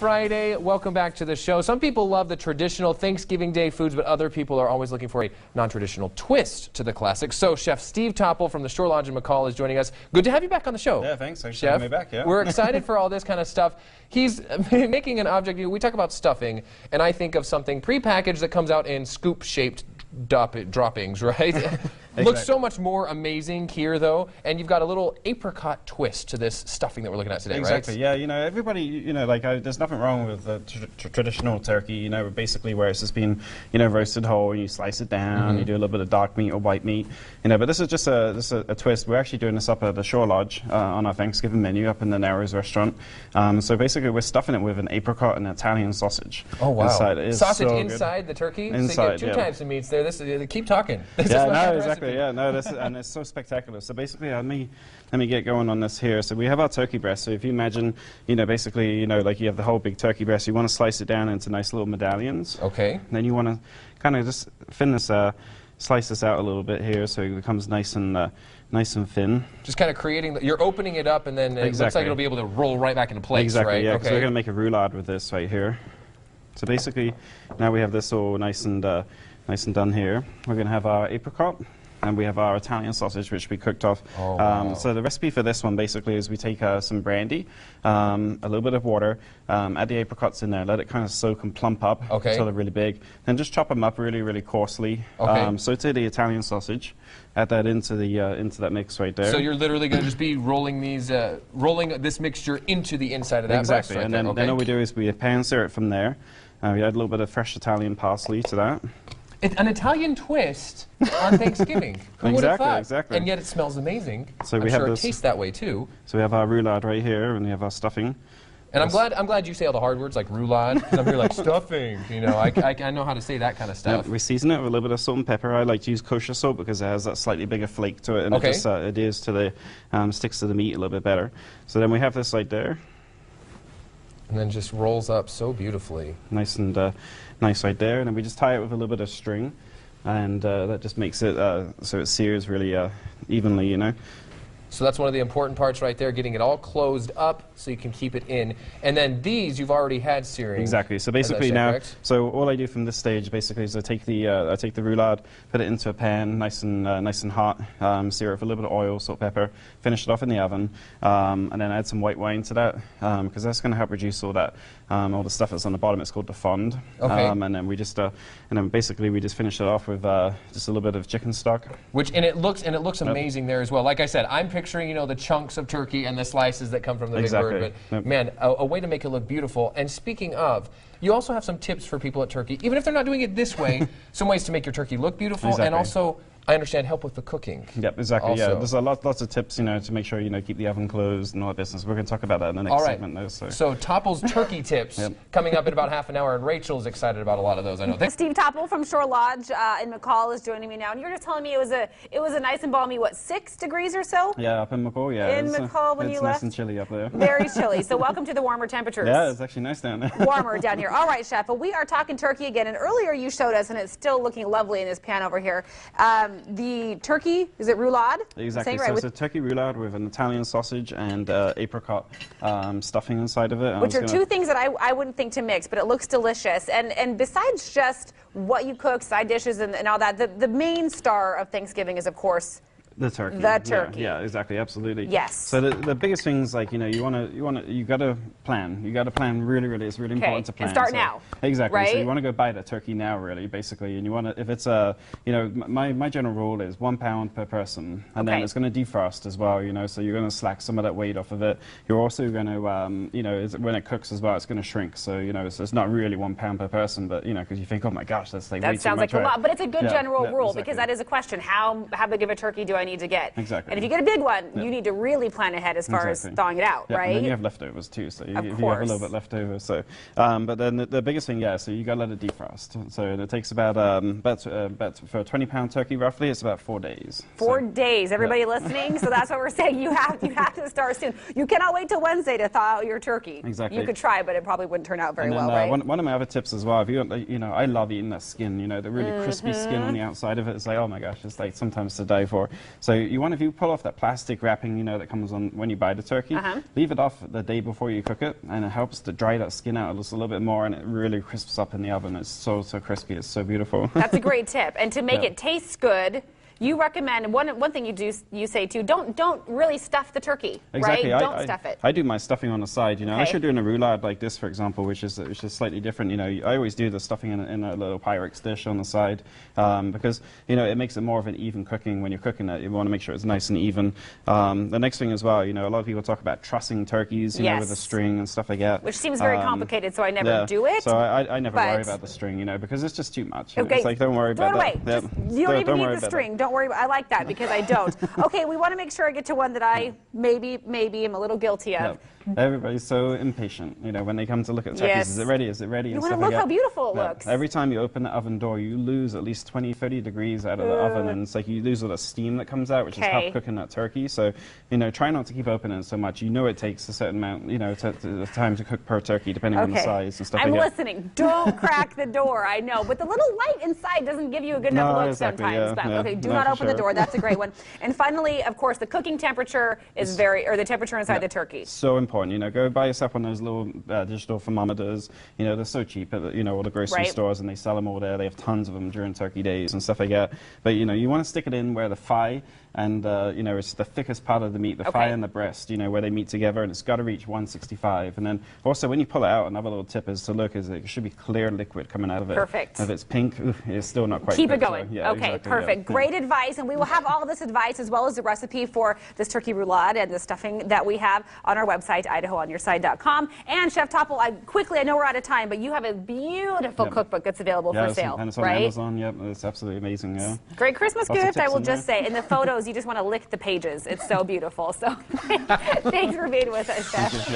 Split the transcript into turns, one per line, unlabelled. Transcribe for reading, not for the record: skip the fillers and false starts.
Friday. Welcome back to the show. Some people love the traditional Thanksgiving Day foods, but other people are always looking for a non-traditional twist to the classics. So Chef Steve Topple from the Shore Lodge in McCall is joining us. Good to have you back on the show.
Yeah, thanks. Thanks for
Chef.
having me back. Yeah.
We're excited for all this kind of stuff. He's making an object. We talk about stuffing, and I think of something prepackaged that comes out in scoop-shaped droppings, right? Exactly. Looks so much more amazing here, though, and you've got a little apricot twist to this stuffing that we're looking at today,
exactly,
right?
Yeah, you know, everybody, you know, like, there's nothing wrong with the traditional turkey, you know, basically where it's just been, you know, roasted whole, and you slice it down, you do a little bit of dark meat or white meat, you know, but this is just a twist. We're actually doing this up at the Shore Lodge on our Thanksgiving menu up in the Narrows restaurant. So basically, we're stuffing it with an apricot and Italian sausage. Oh, wow. Inside.
Sausage so inside the turkey?
Inside,
so you get two types of meats there. Keep talking.
Yeah, no, exactly, yeah, no, this is, and it's so spectacular. So basically, let me get going on this here. So we have our turkey breast. So if you imagine, you know, basically, you know, like you have the whole big turkey breast, you want to slice it down into nice little medallions.
Okay.
And then you want to kind of just slice this out a little bit here so it becomes nice and thin.
Just kind of creating, you're opening it up, and then it looks like it'll be able to roll right back into place,
exactly,
right?
Yeah, because we're going to make a roulade with this right here. So basically, now we have this all nice and done here. We're going to have our apricot, and we have our Italian sausage, which we cooked off. Oh, wow. So the recipe for this one basically is we take some brandy, a little bit of water, add the apricots in there, let it kind of soak and plump up until they're really big. Then just chop them up really, really coarsely. Saute the Italian sausage, add that into that mix right there.
So you're literally going to just be rolling these, rolling this mixture into the inside of that breast right
and
there.
then all we do is we pan-sear it from there. We add a little bit of fresh Italian parsley to that.
An Italian twist on Thanksgiving. Who would have thought?
Exactly.
And yet it smells amazing.
So
I'm sure it tastes that way too.
So we have our roulade right here, and we have our stuffing.
And I'm glad you say all the hard words like roulade, because I'm here like stuffing. You know, I know how to say that kind of stuff.
We season it with a little bit of salt and pepper. I like to use kosher salt because it has that slightly bigger flake to it, and it just adheres to the sticks to the meat a little bit better. So then we have this right there.
And then just rolls up so beautifully.
Nice and nice right there, and then we just tie it with a little bit of string, and that just makes it so it sears really evenly, you know.
So that's one of the important parts right there, getting it all closed up so you can keep it in. And then these you've already had searing.
Exactly. So basically now, so all I do from this stage basically is I take the roulade, put it into a pan, nice and hot, sear it with a little bit of oil, salt, pepper, finish it off in the oven, and then add some white wine to that because that's going to help reduce all that all the stuff that's on the bottom. It's called the fond.
Okay.
And then we just basically we just finish it off with just a little bit of chicken stock.
And it looks amazing there as well. Like I said, I'm picturing, you know, the chunks of turkey and the slices that come from the big bird. But man, a way to make it look beautiful. And speaking of, you also have some tips for people at turkey, even if they're not doing it this way, some ways to make your turkey look beautiful and also, I understand, help with the cooking.
Yep, exactly. Also. Yeah, there's lots of tips, you know, to make sure, you know, keep the oven closed and all that business. We're going to talk about that in the next segment, though.
So Topple's turkey tips coming up in about half an hour, and Rachel's excited about a lot of those. I know.
Steve Topple from Shore Lodge in McCall is joining me now, and you were just telling me it was a nice and balmy, what, 6 degrees or so?
Yeah, up in McCall. Yeah,
in McCall when you left.
It's nice and chilly up there.
Very chilly. So welcome to the warmer temperatures.
Yeah, it's actually nice down there.
Warmer down here. All right, Chef. But we are talking turkey again, and earlier you showed us, and it's still looking lovely in this pan over here. The turkey, is it roulade?
Exactly. So it's a turkey roulade with an Italian sausage and apricot stuffing inside of it.
Which are two things that I wouldn't think to mix, but it looks delicious. And besides just what you cook, side dishes and all that, the main star of Thanksgiving is, of course,
the turkey.
The turkey.
Yeah, exactly, absolutely.
Yes.
So the biggest things, like, you know, you got to plan. You got to plan really. It's really important to plan.
And start now.
Exactly.
Right?
So you want to go buy the turkey now, really, basically, and you want to, if it's a, you know, my general rule is 1 pound per person, and then it's going to defrost as well, you know, so you're going to slack some of that weight off of it. You're also going to, you know, when it cooks as well, it's going to shrink. So, you know, it's not really 1 pound per person, but, you know, because you think, oh my gosh, that's like way too much.
That sounds like a lot, but it's a good general rule because that is a question. How big of a turkey do I need to get?
Exactly.
And if you get a big one, you need to really plan ahead as far as thawing it out, right?
And then you have leftovers too, so if you have a little bit left over. So, but then the biggest thing, so you got to let it defrost. So it takes about for a 20-pound turkey roughly, it's about 4 days. 4
days. Everybody listening? So that's what we're saying. You have to start soon. You cannot wait till Wednesday to thaw out your turkey.
Exactly.
You could try, but it probably wouldn't turn out very
well,
right?
One of my other tips as well, if you know, I love eating that skin. You know, the really crispy skin on the outside of it. It's like, oh my gosh, it's like sometimes to die for. So if you pull off that plastic wrapping, you know, that comes on when you buy the turkey, leave it off the day before you cook it, and it helps to dry that skin out just a little bit more, and it really crisps up in the oven. It's so crispy. It's so beautiful.
That's a great tip. And to make it taste good, you recommend one thing you say too. Don't really stuff the turkey,
exactly.
right? Don't stuff it.
I do my stuffing on the side. You know, unless you're doing a roulade like this, for example, which is slightly different. You know, I always do the stuffing in a little Pyrex dish on the side because you know it makes it more of an even cooking when you're cooking it. You want to make sure it's nice and even. The next thing as well, you know, a lot of people talk about trussing turkeys, you know, with a string and stuff like that,
which seems very complicated. So I never do it.
So I never worry about the string, you know, because it's just too much.
Okay,
it's like don't worry about that.
You don't even need the string. Don't worry. I like that because I don't. Okay, we want to make sure I get to one that I maybe am a little guilty of.
Everybody's so impatient, you know, when they come to look at turkeys. Is it ready? Is it ready?
You want to look how beautiful it looks.
Every time you open the oven door, you lose at least 20-30 degrees out of the oven, and it's like you lose all the steam that comes out, which is half cooking that turkey. So, you know, try not to keep opening it so much. You know it takes a certain amount, you know, time to cook per turkey, depending on the size and stuff
I'm listening. Don't crack the door, I know. But the little light inside doesn't give you a good enough look sometimes. Okay, do not open the door. That's a great one. And finally, of course, the cooking temperature is the temperature inside the turkey.
So important. You know, go buy yourself one of those little digital thermometers. You know, they're so cheap at you know, all the grocery stores, and they sell them all there. They have tons of them during turkey days and stuff like that. But you know, you want to stick it in where the thigh and you know, it's the thickest part of the meat, the thigh and the breast, you know, where they meet together, and it's got to reach 165. And then also when you pull it out, another little tip is to look, it should be clear liquid coming out of it.
Perfect.
If it's pink, it's still not quite
Keep
good,
it going.
So, yeah,
okay,
exactly,
perfect. Great advice, and we will have all of this advice as well as the recipe for this turkey roulade and the stuffing that we have on our website, IdahoOnYourSide.com. And Chef Topple, I know we're out of time, but you have a beautiful cookbook that's available for sale,
and it's on Amazon. Yep, it's absolutely amazing. Yeah.
Great Christmas gift, I will just say. In the photos, you just want to lick the pages. It's so beautiful. So thanks for being with us, Chef.